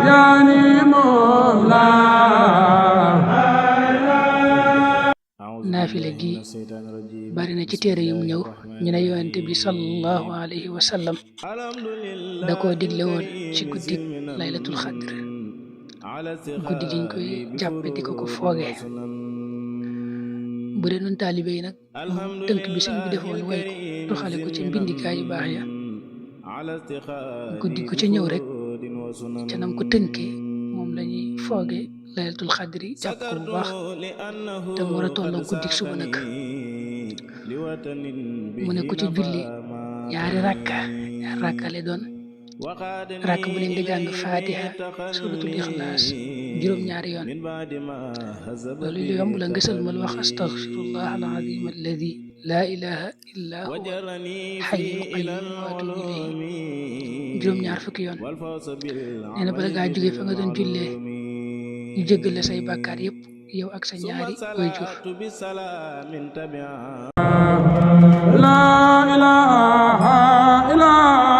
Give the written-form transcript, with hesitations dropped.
يعني مولا naafile gi bari na ci téere yum ñëw ñu ne yonente bi sallallahu alayhi wa sallam da koo digle woon ci guddik laylatul xadr guddi giñ koy jàppe di ko fooge bu dee nun taalibe yi nag tënk bi sëñ bi defoon way ko toxale ko ci mbindikaay yu baax ya guddi ko ca ñëw rek ca nam ko tënke moom lañuy fooge laylatul xadri jàpp ko bu baax te mu war a tolloo guddik suba nag mu ne ku ci julli ñaari rakka le doon rakk bu leen di jàng fatiha suratul ixlaas juróom-ñaari yoon loolu lu yomb la ngësal mal wax astaghfirullah alazim alladi laa ilaha illa huwa xayyul qayyum wa atubu ilayhi juróom-ñaar fukki yoon nee na bala ngaa jóge fa nga doon jullee ñu jéggal la say bàkkaar yépp yow ak sa ñaari waajur la ilaha illa